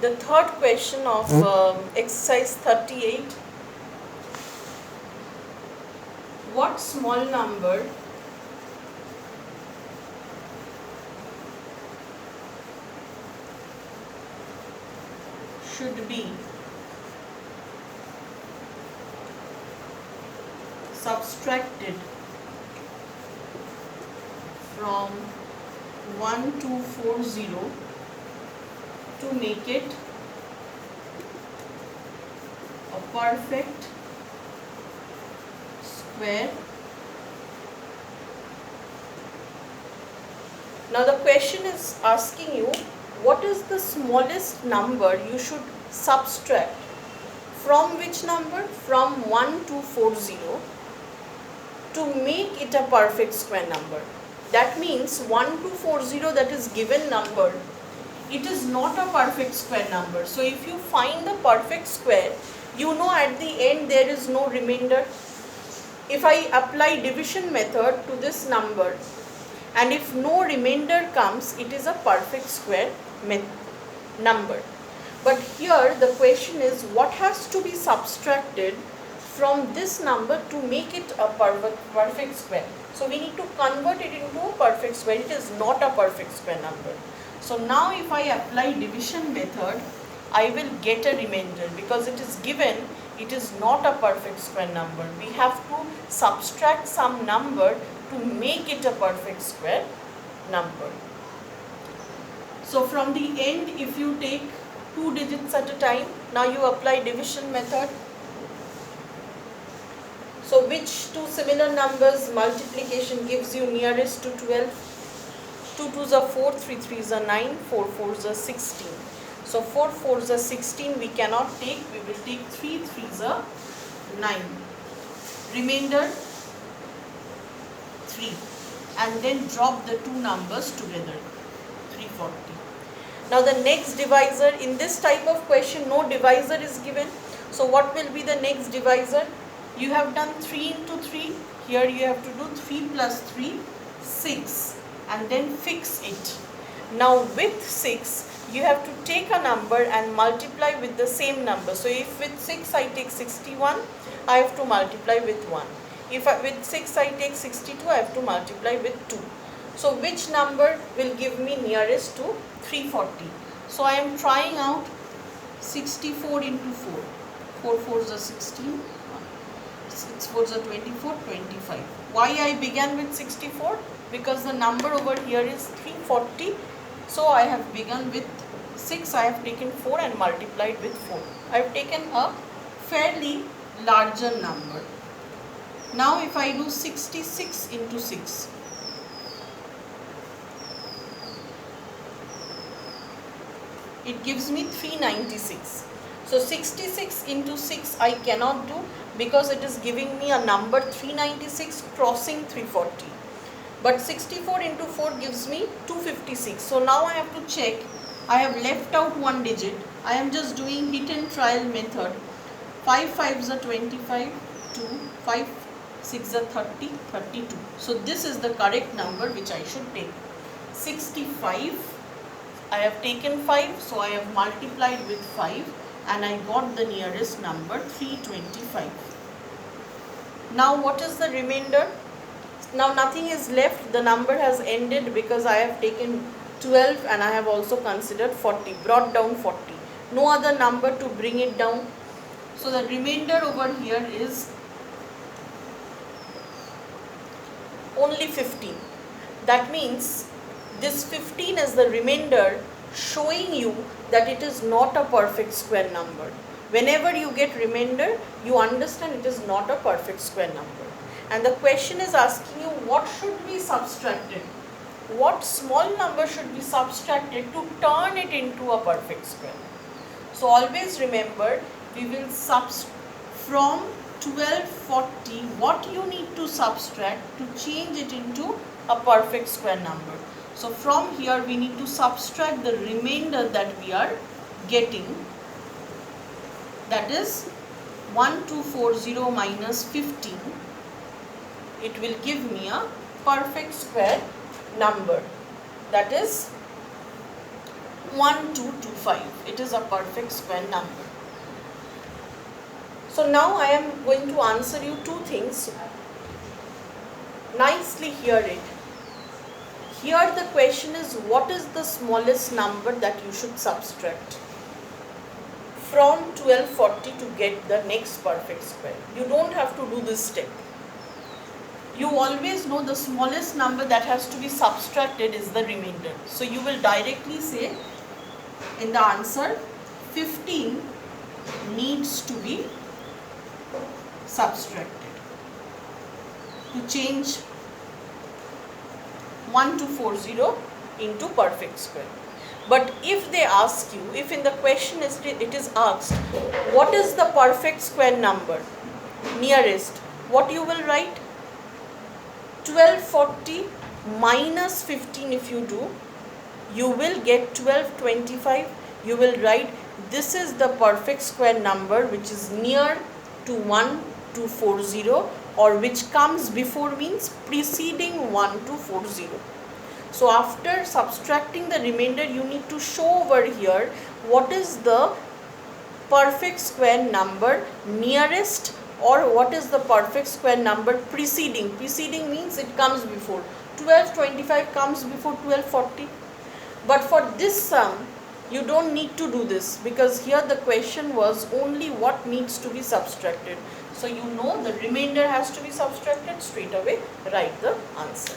The third question of exercise 38. What small number should be subtracted from 1240 to make it a perfect square? Now the question is asking you, what is the smallest number you should subtract from which number? From 1240 to make it a perfect square number. That means 1240, that is given number, it is not a perfect square number. So if you find the perfect square, you know at the end there is no remainder. If I apply division method to this number and if no remainder comes, it is a perfect square number. But here the question is, what has to be subtracted from this number to make it a perfect square? So we need to convert it into a perfect square. It is not a perfect square number. So now if I apply division method, I will get a remainder because it is given it is not a perfect square number. We have to subtract some number to make it a perfect square number. So from the end, if you take 2 digits at a time, now you apply division method. So which two similar numbers multiplication gives you nearest to 12? 2 2s are 4, 3 3s are 9, 4 4s are 16. So 4 4s are 16 we cannot take, we will take 3 3s are 9. Remainder 3. And then drop the two numbers together, 340. Now the next divisor, in this type of question no divisor is given. So what will be the next divisor? You have done 3 into 3, here you have to do 3 plus 3, 6, and then fix it. Now with 6, you have to take a number and multiply with the same number. So if with 6 I take 61, I have to multiply with 1. If with 6 I take 62, I have to multiply with 2. So which number will give me nearest to 340? So I am trying out 64 into 4. 4 4s are 16. 6 4s are 24, 25. Why I began with 64? Because the number over here is 340. So I have begun with 6, I have taken 4 and multiplied with 4. I have taken a fairly larger number. Now if I do 66 into 6, it gives me 396. So 66 into 6 I cannot do because it is giving me a number 396 crossing 340. But 64 into 4 gives me 256. So now I have to check. I have left out one digit. I am just doing hit and trial method. 5 5s are 25, 2, 5 6 are 30, 32. So this is the correct number which I should take. 65. I have taken 5, so I have multiplied with 5 and I got the nearest number 325. Now what is the remainder? Now nothing is left, the number has ended because I have taken 12 and I have also considered 40, brought down 40. No other number to bring it down. So the remainder over here is only 15. That means this 15 is the remainder, showing you that it is not a perfect square number. Whenever you get remainder, you understand it is not a perfect square number. And the question is asking you, what should be subtracted? What small number should be subtracted to turn it into a perfect square? So always remember, we will from 1240, what you need to subtract to change it into a perfect square number. So from here we need to subtract the remainder that we are getting, that is 1240 minus 15. It will give me a perfect square number, that is 1225. It is a perfect square number. So now I am going to answer you two things. Nicely hear it. Here the question is, what is the smallest number that you should subtract from 1240 to get the next perfect square? You don't have to do this step. You always know the smallest number that has to be subtracted is the remainder. So you will directly say in the answer, 15 needs to be subtracted to change 1240 into perfect square. But if they ask you, if in the question it is asked, what is the perfect square number nearest, what you will write? 1240 minus 15 if you do, you will get 1225. You will write this is the perfect square number which is near to 1240, or which comes before means preceding 1240. So after subtracting the remainder, you need to show over here what is the perfect square number nearest, or what is the perfect square number preceding. Preceding means it comes before. 1225 comes before 1240. But for this sum, you don't need to do this, because here the question was only what needs to be subtracted. So you know the remainder has to be subtracted, straight away write the answer.